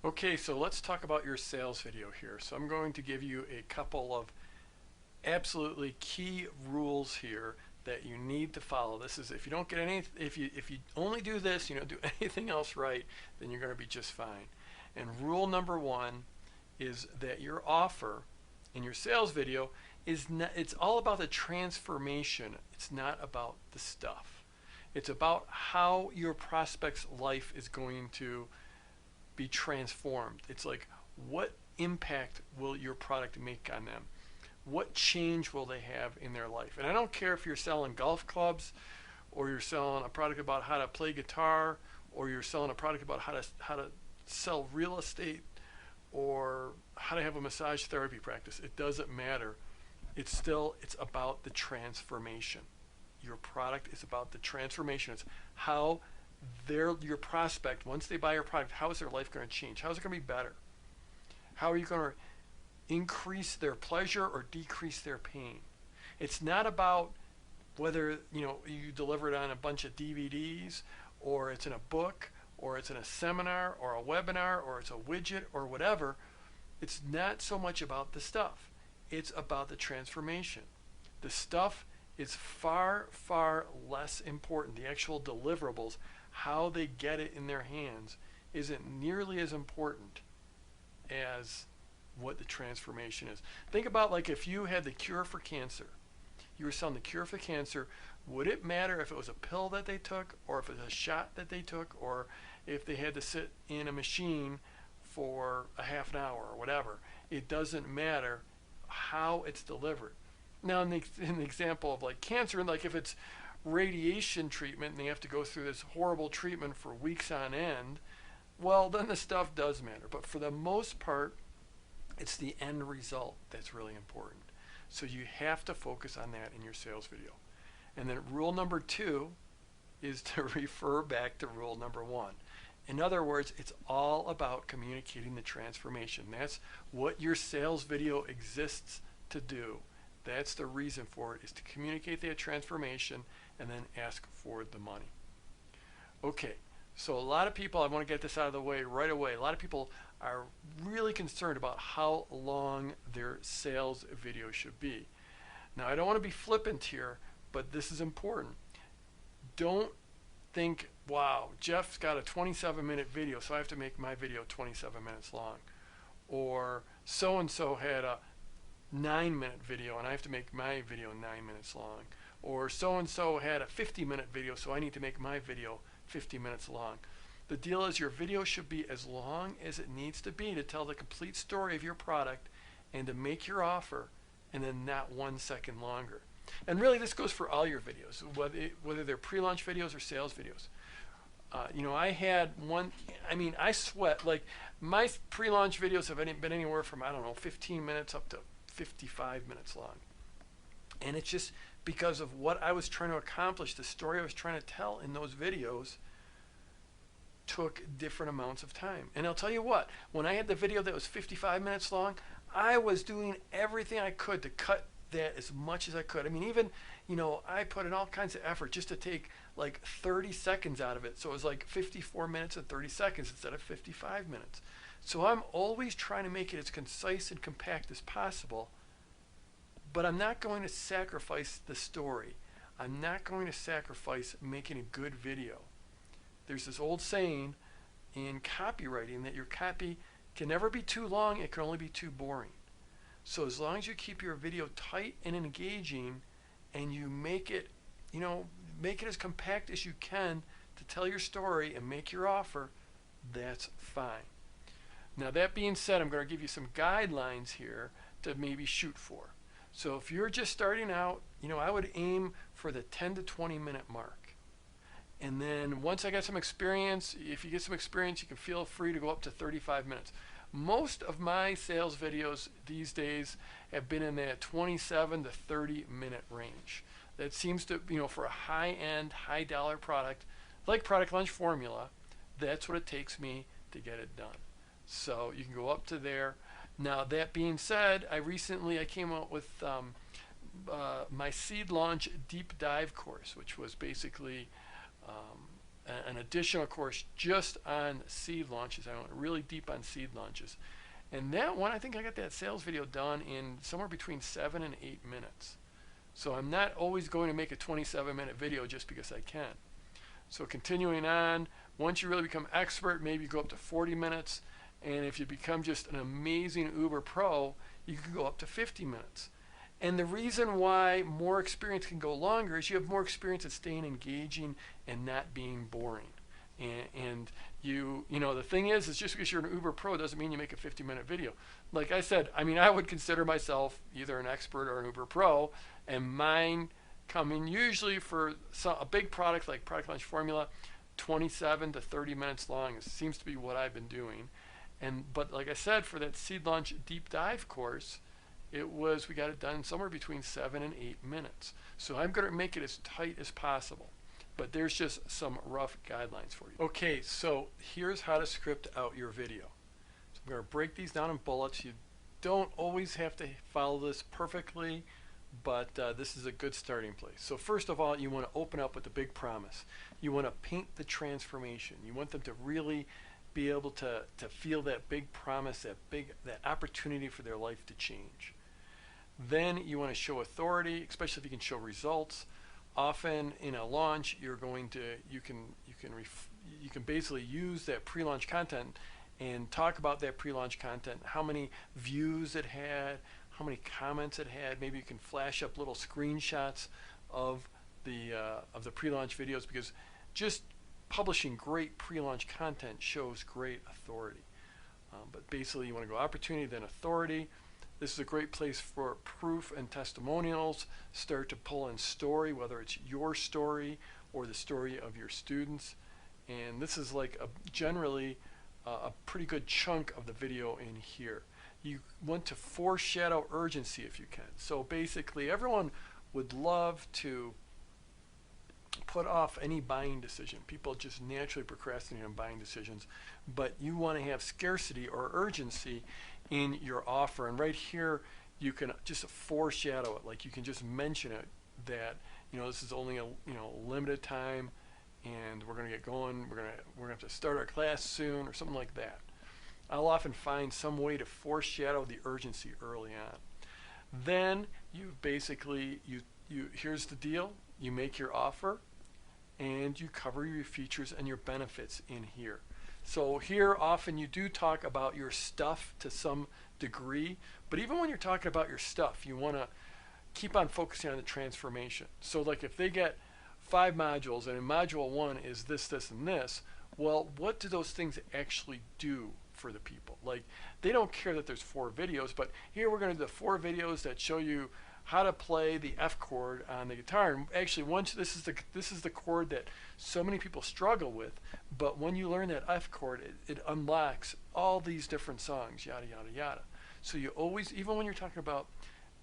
Okay, so let's talk about your sales video here. So I'm going to give you a couple of absolutely key rules here that you need to follow. This is if you don't get any, if you only do this, you don't do anything else right, then you're going to be just fine. And rule number one is that your offer in your sales video is not, it's all about the transformation. It's not about the stuff. It's about how your prospect's life is going to be transformed. It's like, what impact will your product make on them? What change will they have in their life? And I don't care if you're selling golf clubs, or you're selling a product about how to play guitar, or you're selling a product about how to sell real estate, or how to have a massage therapy practice. It doesn't matter. It's about the transformation. Your product is about the transformation. It's how your prospect, once they buy your product, how is their life going to change? How is it going to be better? How are you going to increase their pleasure or decrease their pain? It's not about whether you deliver it on a bunch of DVDs, or it's in a book, or it's in a seminar or a webinar, or it's a widget or whatever. It's not so much about the stuff. It's about the transformation. The stuff is far, far less important. The actual deliverables, how they get it in their hands, isn't nearly as important as what the transformation is. Think about, like, if you had the cure for cancer, you were selling the cure for cancer, would it matter if it was a pill that they took, or if it was a shot that they took, or if they had to sit in a machine for a half an hour or whatever? It doesn't matter how it's delivered. Now, in the example of like cancer, like if it's radiation treatment and they have to go through this horrible treatment for weeks on end, well, then the stuff does matter. But for the most part, it's the end result that's really important. So you have to focus on that in your sales video. And then rule number two is to refer back to rule number one. In other words, it's all about communicating the transformation. That's what your sales video exists to do. That's the reason for it, is to communicate that transformation and then ask for the money. Okay, so a lot of people, I want to get this out of the way right away. A lot of people are really concerned about how long their sales video should be. Now, I don't want to be flippant here, but this is important. Don't think, wow, Jeff's got a 27-minute video, so I have to make my video 27 minutes long. Or so-and-so had a 9-minute video and I have to make my video 9 minutes long. Or so-and-so had a 50-minute video, so I need to make my video 50 minutes long. The deal is, your video should be as long as it needs to be to tell the complete story of your product and to make your offer, and then not 1 second longer. And really, this goes for all your videos, whether they're pre-launch videos or sales videos. I had one, I sweat. Like, my pre-launch videos have been anywhere from, 15 minutes up to 55 minutes long. And it's just because of what I was trying to accomplish. The story I was trying to tell in those videos took different amounts of time. And I'll tell you what, when I had the video that was 55 minutes long, I was doing everything I could to cut that as much as I could. Even, I put in all kinds of effort just to take like 30 seconds out of it. So it was like 54 minutes and 30 seconds instead of 55 minutes. So I'm always trying to make it as concise and compact as possible, but I'm not going to sacrifice the story. I'm not going to sacrifice making a good video. There's this old saying in copywriting that your copy can never be too long, it can only be too boring. So as long as you keep your video tight and engaging, and you make it as compact as you can to tell your story and make your offer, that's fine. Now, that being said, I'm going to give you some guidelines here to maybe shoot for. So if you're just starting out, I would aim for the 10 to 20 minute mark. And then once I get some experience, if you get some experience, you can feel free to go up to 35 minutes. Most of my sales videos these days have been in that 27 to 30 minute range. That seems to, for a high-end, high-dollar product, like Product Launch Formula, that's what it takes me to get it done. So you can go up to there. Now, that being said, I came out with my Seed Launch Deep Dive course, which was basically an additional course just on seed launches. I went really deep on seed launches. And that one, I think I got that sales video done in somewhere between 7 and 8 minutes. So I'm not always going to make a 27-minute video just because I can. So continuing on, once you really become expert, maybe you go up to 40 minutes. And if you become just an amazing Uber pro, you can go up to 50 minutes. And the reason why more experience can go longer is you have more experience at staying engaging and not being boring. And you know, the thing is just because you're an Uber pro doesn't mean you make a 50-minute video. Like I said, I mean, I would consider myself either an expert or an Uber pro, and mine come in usually for a big product like Product Launch Formula, 27 to 30 minutes long. It seems to be what I've been doing. But like I said, for that Seed Launch Deep Dive course, we got it done somewhere between 7 and 8 minutes. So I'm going to make it as tight as possible. But there's just some rough guidelines for you. Okay, so here's how to script out your video. So I'm going to break these down in bullets. You don't always have to follow this perfectly, but this is a good starting place. So first of all, you want to open up with the big promise. You want to paint the transformation. You want them to really be able to feel that big promise, that opportunity for their life to change. Then you want to show authority, especially if you can show results. Often in a launch, you can basically use that pre-launch content and talk about that pre-launch content, how many views it had, how many comments it had. Maybe you can flash up little screenshots of the pre-launch videos, because just publishing great pre-launch content shows great authority. But basically, you want to go opportunity, then authority. This is a great place for proof and testimonials. Start to pull in story, whether it's your story or the story of your students. And this is like generally a pretty good chunk of the video in here. You want to foreshadow urgency if you can. So basically, everyone would love to put off any buying decision. People just naturally procrastinate on buying decisions, but you want to have scarcity or urgency in your offer. And right here, you can just foreshadow it. Like you can just mention it that, you know, this is only a limited time, and we're going to get going. We're going to have to start our class soon, or something like that. I'll often find some way to foreshadow the urgency early on. Then you basically here's the deal. You make your offer, and you cover your features and your benefits in here. So here often you do talk about your stuff to some degree, but even when you're talking about your stuff, you want to keep on focusing on the transformation. So like if they get 5 modules, and in module 1 is this, this, and this, well, what do those things actually do for the people? Like, they don't care that there's 4 videos, but here we're going to do the 4 videos that show you how to play the F chord on the guitar. And actually, once this is the chord that so many people struggle with, but when you learn that F chord, it unlocks all these different songs, yada yada yada. So you always, even when you're talking about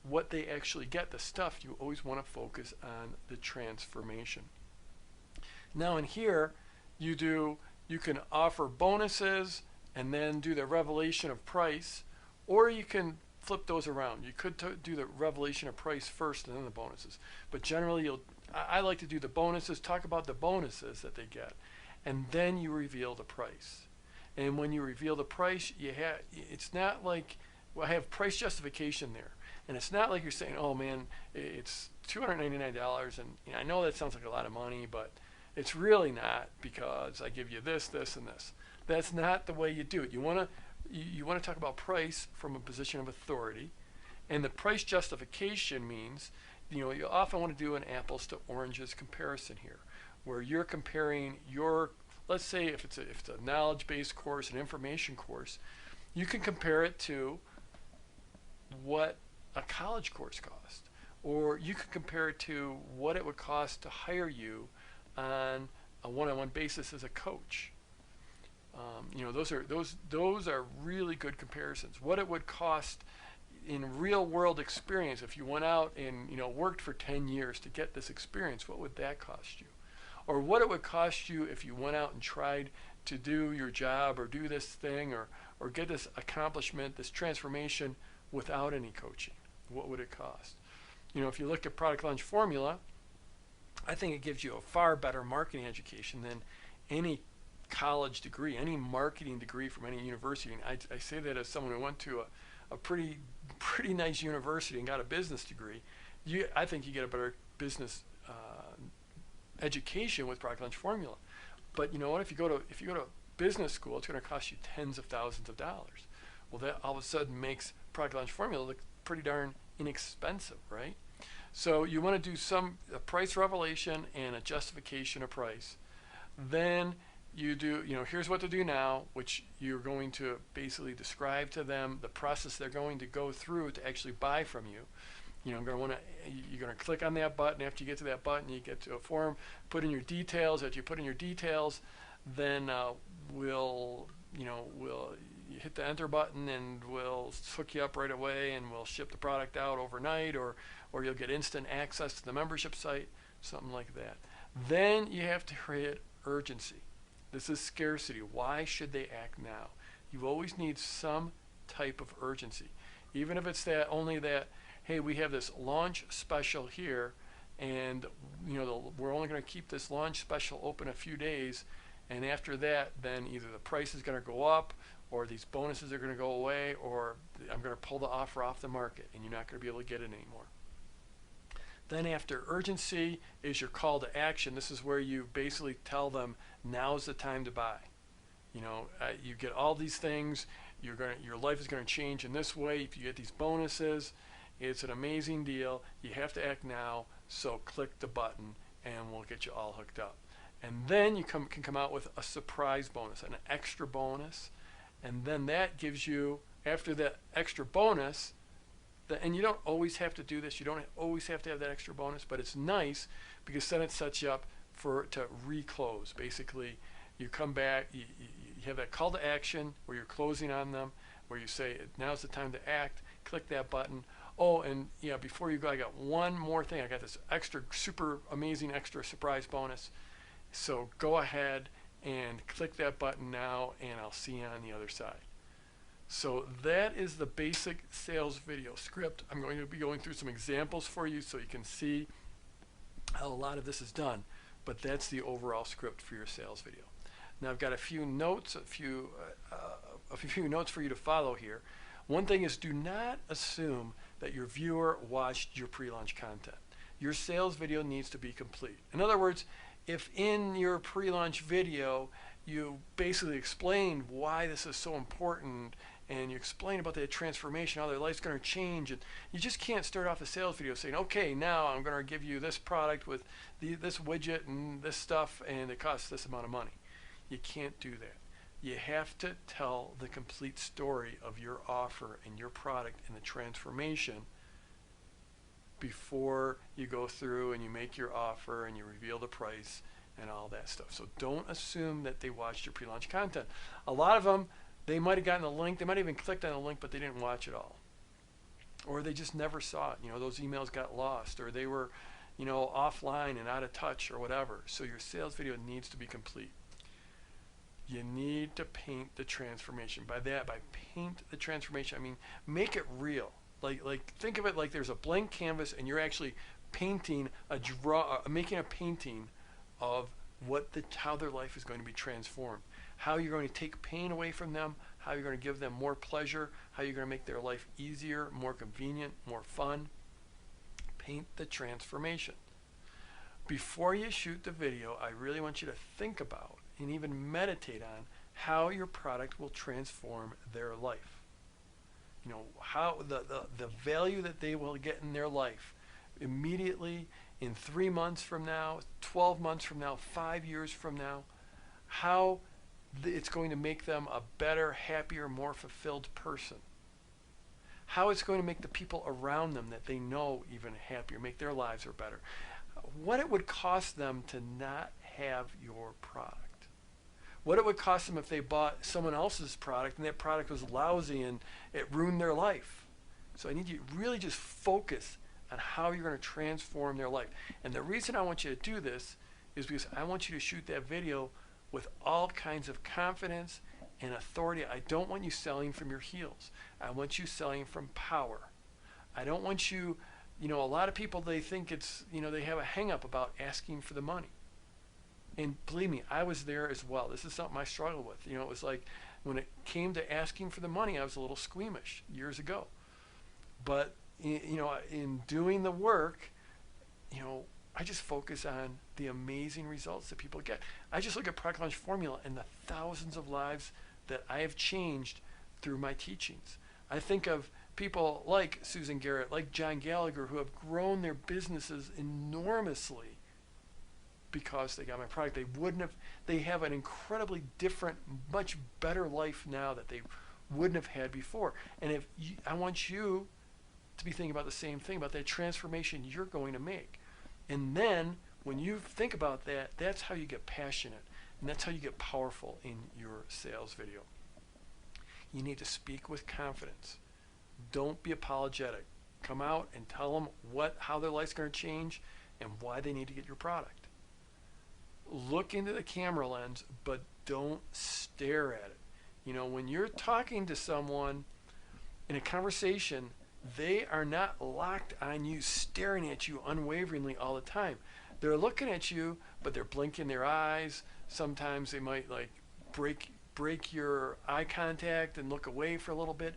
what they actually get, the stuff, you always want to focus on the transformation. Now in here, you can offer bonuses and then do the revelation of price, or you can flip those around. You could do the revelation of price first and then the bonuses. But generally, I like to do the bonuses, talk about the bonuses that they get, and then you reveal the price. And when you reveal the price, it's not like, well, I have price justification there. And it's not like you're saying, oh man, it's $299, and I know that sounds like a lot of money, but it's really not, because I give you this, this, and this. That's not the way you do it. You want to talk about price from a position of authority, and the price justification means, you often want to do an apples to oranges comparison here, where you're comparing let's say if it's a knowledge-based course, an information course, you can compare it to what a college course cost, or you could compare it to what it would cost to hire you on a one-on-one basis as a coach. Those are really good comparisons. What it would cost in real-world experience if you went out and worked for 10 years to get this experience, what would that cost you? Or what it would cost you if you went out and tried to do your job or do this thing or get this accomplishment, this transformation without any coaching. What would it cost? If you look at Product Launch Formula, I think it gives you a far better marketing education than any college degree, any marketing degree from any university. And I say that as someone who went to a pretty nice university and got a business degree. I think you get a better business education with Product Launch Formula. But you know what? If you go to business school, it's going to cost you tens of thousands of dollars. Well, that all of a sudden makes Product Launch Formula look pretty darn inexpensive, right? So you want to do a price revelation and a justification of price. Then you do, here's what to do now, which you're going to basically describe to them the process they're going to go through to actually buy from you. You're going to click on that button. After you get to that button, you get to a form, put in your details. After you put in your details, then we'll you hit the enter button and we'll hook you up right away, and we'll ship the product out overnight, or you'll get instant access to the membership site, something like that. Then you have to create urgency. This is scarcity. Why should they act now? You always need some type of urgency, even if it's only that, hey, we have this launch special here, and we're only going to keep this launch special open a few days, and after that, then either the price is going to go up, or these bonuses are going to go away, or I'm going to pull the offer off the market, and you're not going to be able to get it anymore. Then after urgency is your call to action. This is where you basically tell them, now's the time to buy. You get all these things. Your life is going to change in this way if you get these bonuses. It's an amazing deal. You have to act now, so click the button and we'll get you all hooked up. And then you can come out with a surprise bonus, an extra bonus, and then that gives you, after that extra bonus, and you don't always have to do this, you don't always have to have that extra bonus, but it's nice because then it sets you up to reclose. Basically, you come back, you have that call to action where you're closing on them, where you say, now's the time to act, click that button. Oh, and before you go, I got one more thing. I got this extra, super amazing extra surprise bonus. So go ahead and click that button now, and I'll see you on the other side. So that is the basic sales video script. I'm going to be going through some examples for you so you can see how a lot of this is done, but that's the overall script for your sales video. Now I've got a few notes, a few notes for you to follow here. One thing is, do not assume that your viewer watched your pre-launch content. Your sales video needs to be complete. In other words, if in your pre-launch video you basically explained why this is so important, and you explain about the transformation, how their life's going to change, and you just can't start off a sales video saying, okay, now I'm going to give you this product with this widget and this stuff, and it costs this amount of money. You can't do that. You have to tell the complete story of your offer and your product and the transformation before you go through and you make your offer and you reveal the price and all that stuff. So don't assume that they watched your pre-launch content. A lot of them, they might have gotten the link, they might have even clicked on the link, but they didn't watch it all. Or they just never saw it. Those emails got lost, or they were, offline and out of touch or whatever. So your sales video needs to be complete. You need to paint the transformation. By paint the transformation, I mean make it real. Like think of it like there's a blank canvas and you're actually painting making a painting of how their life is going to be transformed. How you're going to take pain away from them, how you're going to give them more pleasure, how you're going to make their life easier, more convenient, more fun. Paint the transformation. Before you shoot the video, I really want you to think about and even meditate on how your product will transform their life. How the value that they will get in their life immediately, in 3 months from now, 12 months from now, 5 years from now, how it's going to make them a better, happier, more fulfilled person. How it's going to make the people around them that they know even happier, make their lives are better. What it would cost them to not have your product. What it would cost them if they bought someone else's product and that product was lousy and it ruined their life. So I need you to really just focus on how you're going to transform their life. And the reason I want you to do this is because I want you to shoot that video with all kinds of confidence and authority. I don't want you selling from your heels. I want you selling from power. I don't want you, a lot of people, they think it's, they have a hang up about asking for the money. And believe me, I was there as well. This is something I struggled with. You know, it was like when it came to asking for the money, I was a little squeamish years ago. But you know, in doing the work, you know, I just focus on the amazing results that people get. I just look at Product Launch Formula and the thousands of lives that I have changed through my teachings. I think of people like Susan Garrett, like John Gallagher, who have grown their businesses enormously because they got my product. They have an incredibly different, much better life now that they wouldn't have had before. And I want you to be thinking about the same thing, about that transformation you're going to make. And then when you think about that, that's how you get passionate, and that's how you get powerful in your sales video. You need to speak with confidence. Don't be apologetic. Come out and tell them how their life's going to change and why they need to get your product. Look into the camera lens, but don't stare at it. You know, when you're talking to someone in a conversation, they are not locked on you, staring at you unwaveringly all the time. They're looking at you, but they're blinking their eyes. Sometimes they might like break your eye contact and look away for a little bit.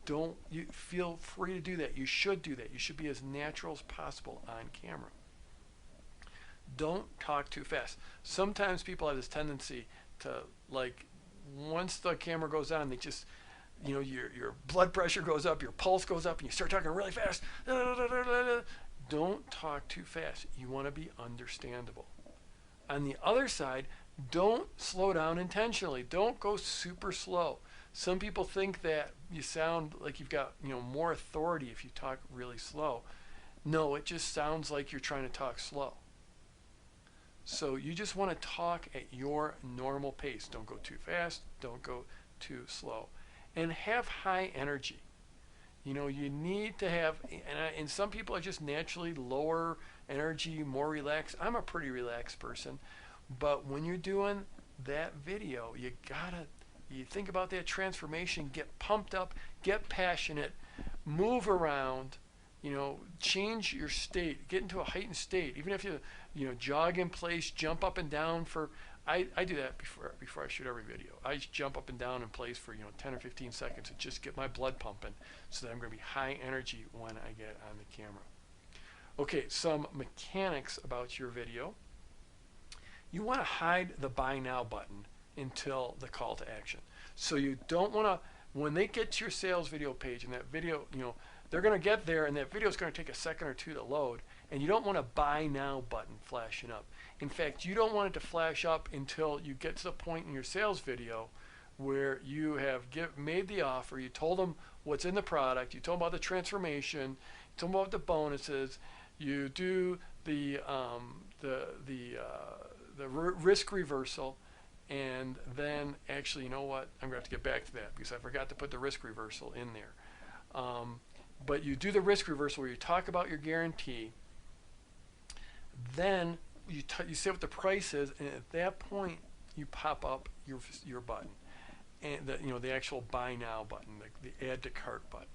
Don't you feel free to do that. You should do that. You should be as natural as possible on camera. Don't talk too fast. Sometimes people have this tendency to, like, once the camera goes on, they just, you know, your blood pressure goes up, your pulse goes up, and you start talking really fast. Don't talk too fast. You want to be understandable. On the other side, don't slow down intentionally. Don't go super slow. Some people think that you sound like you've got, you know, more authority if you talk really slow. No, it just sounds like you're trying to talk slow. So you just want to talk at your normal pace. Don't go too fast. Don't go too slow. And have high energy. You know, you need to have, and some people are just naturally lower energy, more relaxed. I'm a pretty relaxed person. But when you're doing that video, you think about that transformation, get pumped up, get passionate, move around, you know, change your state, get into a heightened state. Even if you know, jog in place, jump up and down for, I do that before I shoot every video. I just jump up and down in place for, you know, 10 or 15 seconds and just get my blood pumping so that I'm going to be high energy when I get on the camera. Okay, some mechanics about your video. You want to hide the buy now button until the call to action. So you don't want to, when they get to your sales video page and that video, you know, they're going to get there and that video is going to take a second or two to load, and you don't want a buy now button flashing up. In fact, you don't want it to flash up until you get to the point in your sales video where you have made the offer, you told them what's in the product, you told them about the transformation, you told them about the bonuses, you do the risk reversal, and then actually, you know what, I'm going to have to get back to that because I forgot to put the risk reversal in there. But you do the risk reversal where you talk about your guarantee, then you say what the price is, and at that point you pop up your button, and the actual buy now button, the add to cart button.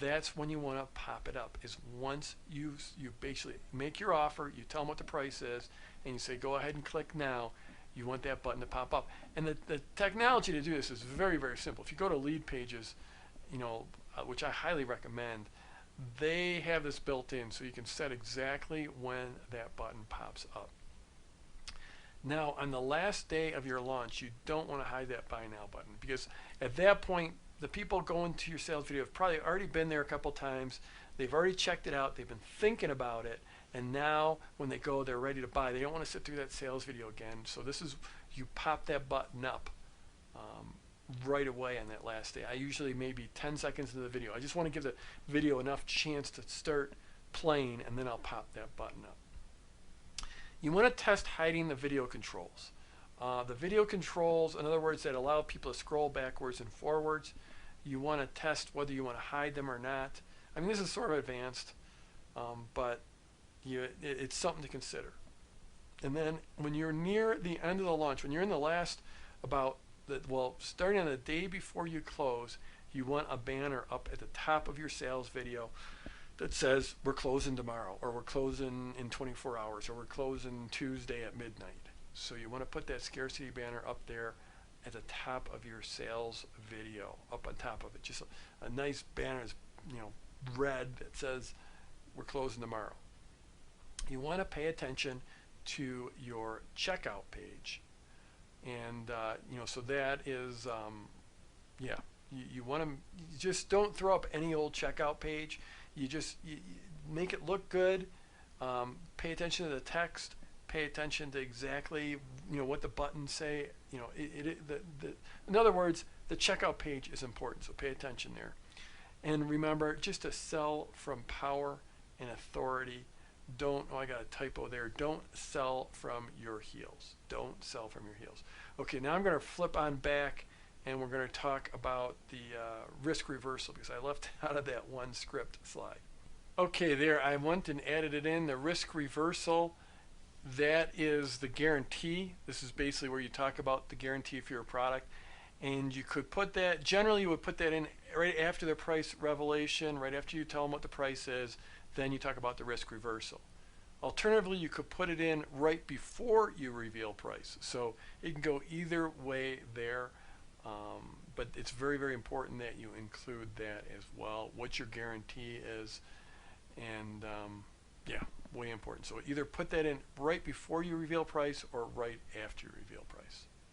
That's when you want to pop it up. Is once you basically make your offer, you tell them what the price is, and you say go ahead and click now. You want that button to pop up, and the technology to do this is very, very simple. If you go to Lead Pages, you know, which I highly recommend, they have this built in so you can set exactly when that button pops up. Now, on the last day of your launch, you don't want to hide that buy now button because at that point, the people going to your sales video have probably already been there a couple times. They've already checked it out. They've been thinking about it. And now when they go, they're ready to buy. They don't want to sit through that sales video again. So this is, you pop that button up right away on that last day. I usually maybe 10 seconds into the video. I just want to give the video enough chance to start playing, and then I'll pop that button up. You want to test hiding the video controls. The video controls, in other words, that allow people to scroll backwards and forwards. You want to test whether you want to hide them or not. I mean, this is sort of advanced, but it's something to consider. And then when you're near the end of the launch, when you're in the last starting on the day before you close, you want a banner up at the top of your sales video that says we're closing tomorrow, or we're closing in 24 hours, or we're closing Tuesday at midnight. So you want to put that scarcity banner up there at the top of your sales video, up on top of it. Just a nice banner, is, you know, red that says we're closing tomorrow. You want to pay attention to your checkout page, and you know, so that is yeah. You want to just don't throw up any old checkout page. You make it look good. Pay attention to the text. Pay attention to exactly, you know, what the buttons say. You know, in other words, the checkout page is important. So pay attention there. And remember, just to sell from power and authority. Don't, oh, I got a typo there. Don't sell from your heels. Don't sell from your heels. Okay, now I'm going to flip on back, and we're going to talk about the risk reversal, because I left out of that one script slide. Okay, there, I went and added it in, the risk reversal. That is the guarantee. This is basically where you talk about the guarantee for your product. And you could put that, generally you would put that in right after the price revelation, right after you tell them what the price is, then you talk about the risk reversal. Alternatively, you could put it in right before you reveal price. So it can go either way there, but it's very, very important that you include that as well, what your guarantee is, and yeah, way important. So either put that in right before you reveal price or right after you reveal price.